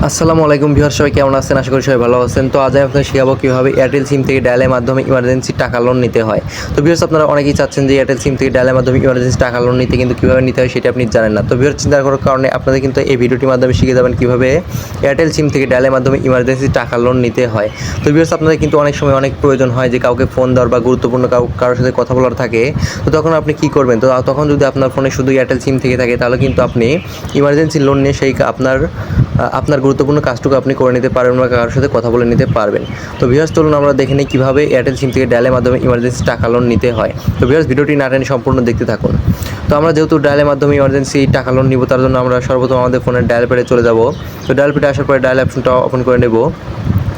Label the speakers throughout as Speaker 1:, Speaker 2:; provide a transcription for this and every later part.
Speaker 1: আসসালামু আলাইকুম ভিউয়ার, সবাই কেমন আছেন? আশা করি সবাই ভালো আছেন। তো আজ আমি আপনাদের শেখাবো কীভাবে এয়ারটেল সিম থেকে ডায়ালের মাধ্যমে ইমার্জেন্সি টাকা লোন নিতে হয়। তো ভিউয়ার্স, আপনারা অনেকেই চাচ্ছেন যে এয়ারটেল সিম থেকে ডায়ালের মাধ্যমে ইমার্জেন্সি টাকা লোন নিতে, কিন্তু কীভাবে নিতে হয় সেটা আপনি জানেন না। তো ভিউয়ার্স, চিন্তা করার কারণে আপনাদের কিন্তু এই ভিডিওটির মাধ্যমে শিখে যাবেন কীভাবে এয়ারটেল সিম থেকে ডায়ালের মাধ্যমে ইমার্জেন্সি টাকা লোন নিতে হয়। তো ভিউয়ার্স, আপনাদের কিন্তু অনেক সময় অনেক প্রয়োজন হয় যে কাউকে ফোন দেওয়ার বা গুরুত্বপূর্ণ কারোর সাথে কথা বলার থাকে। তো তখন আপনি কী করবেন? তো তখন যদি আপনার ফোনে শুধু এয়ারটেল সিম থেকে থাকে, তাহলে কিন্তু আপনি ইমার্জেন্সি লোন নিয়ে সেই আপনার গুরুত্বপূর্ণ কাজটুকু আপনি করে নিতে পারবেন বা কারোর সাথে কথা বলে নিতে পারবেন। তো ভিউয়ার্স, চলুন আমরা দেখে নিই কীভাবে এয়ারটেল সিম থেকে ডায়ালের মাধ্যমে ইমার্জেন্সি টাকা লোন নিতে হয়। তো ভিউয়ার্স, ভিডিওটি না টেনে সম্পূর্ণ দেখতে থাকুন। তো আমরা যেহেতু ডায়ালের মাধ্যমে ইমার্জেন্সি টাকা লোন নিব, তার জন্য আমরা সর্বপ্রথম আমাদের ফোনের ডায়াল প্যাডে চলে যাব। তো ডায়াল প্যাডে আসার পরে ডায়াল অপশনটা ওপেন করে নেব।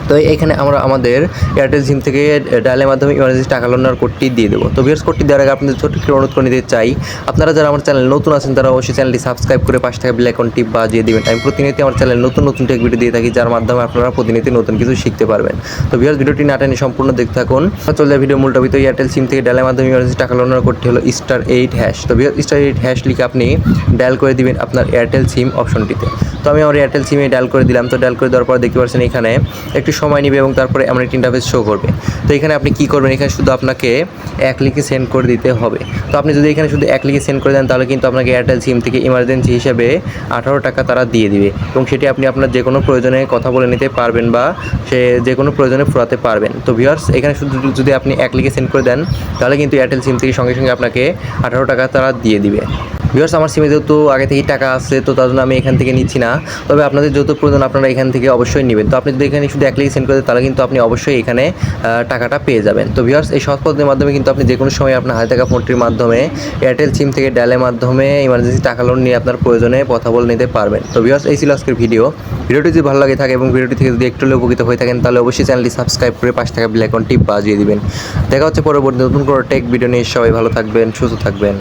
Speaker 1: তো এখানে আমরা আমাদের এয়ারটেল সিম থেকে ডায়ালের মাধ্যমে ইমার্জেন্সি টাকা লোন নেওয়ার কোডটি দিয়ে দেবো। তো ভিউয়ার্স, কোডটি দেওয়ার আগে আপনাদের ছোট্ট একটি অনুরোধ করে নিতে চাই, আপনারা যারা আমার চ্যানেল নতুন আছেন তারা অবশ্যই চ্যানেলটি সাবস্ক্রাইব করে পাশে থাকা বেল আইকনটি বাজিয়ে দেবেন। আমি প্রতিনিয়ত আমার চ্যানেলে নতুন নতুন টেক ভিডিও দিয়ে থাকি, যার মাধ্যমে আপনারা প্রতিনিয়ত নতুন কিছু শিখতে পারবেন। তো ভিউয়ার্স, ভিডিওটি না টেনে সম্পূর্ণ দেখতে থাকুন। চলে যায় ভিডিও মূল টপিকে। এয়ারটেল সিম থেকে ডায়ালের মাধ্যমে ইমার্জেন্সি টাকা লোন নেওয়ার কোডটি হলো *8#। তো ভিউয়ার্স, *8# লিখে আপনি ডায়াল করে দিবেন আপনার এয়ারটেল সিম অপশনটিতে। তো আমি আমার এয়ারটেল সিমে ডায়াল করে দিলাম। তো ডায়াল করে দেওয়ার পর দেখতে পাচ্ছেন এখানে একটু সময় নেবে এবং তারপরে এমন একটি ইন্টারফেস শো করবে। তো এখানে আপনি কী করবেন? এখানে শুধু আপনাকে এক লিখে সেন্ড করে দিতে হবে। তো আপনি যদি এখানে শুধু এক লিখে সেন্ড করে দেন, তাহলে কিন্তু আপনাকে এয়ারটেল সিম থেকে ইমার্জেন্সি হিসেবে 18 টাকা তারা দিয়ে দিবে এবং সেটি আপনি আপনার যে কোনো প্রয়োজনে কথা বলে নিতে পারবেন বা যে কোনো প্রয়োজনে ফুরাতে পারবেন। তো ভিউয়ার্স, এখানে শুধু যদি আপনি এক লিখে সেন্ড করে দেন, তাহলে কিন্তু এয়ারটেল সিম থেকে সঙ্গে সঙ্গে আপনাকে 18 টাকা তারা দিয়ে দিবে। ভিউয়ার্স, আমার সিমে যেহেতু আগে থেকেই টাকা আছে, তো তার জন্য আমি এখান থেকে নিচ্ছি না। তবে আপনাদের যত প্রয়োজন আপনারা এখান থেকে অবশ্যই নেবেন। তো আপনি যদি এখানে শুধু এক লিখে সেন্ড করে দেন, তাহলে কিন্তু আপনি অবশ্যই এখানে টাকাটা পেয়ে যাবেন। তো ভিউয়ার্স, এই সহজ পদ্ধতির মাধ্যমে কিন্তু আপনি যে কোনো সময় আপনার হাতে থাকা ফোনটির মাধ্যমে এয়ারটেল সিম থেকে ডায়ালের মাধ্যমে ইমার্জেন্সি টাকা লোন নিয়ে আপনার প্রয়োজনে কথা বলে নিতে পারবেন। তো ভিউয়ার্স, এই ছিল আজকের ভিডিওটি যদি ভালো লাগে থাকে এবং ভিডিওটি থেকে যদি একটু উপকৃত হয়ে থাকেন, তাহলে অবশ্যই চ্যানেলটি সাবস্ক্রাইব করে পাশে থাকা বেল আইকনটি বাজিয়ে দিবেন। দেখা হচ্ছে পরবর্তী নতুন কোনো টেক ভিডিও নিয়ে। সবাই ভালো থাকবেন, সুস্থ থাকবেন।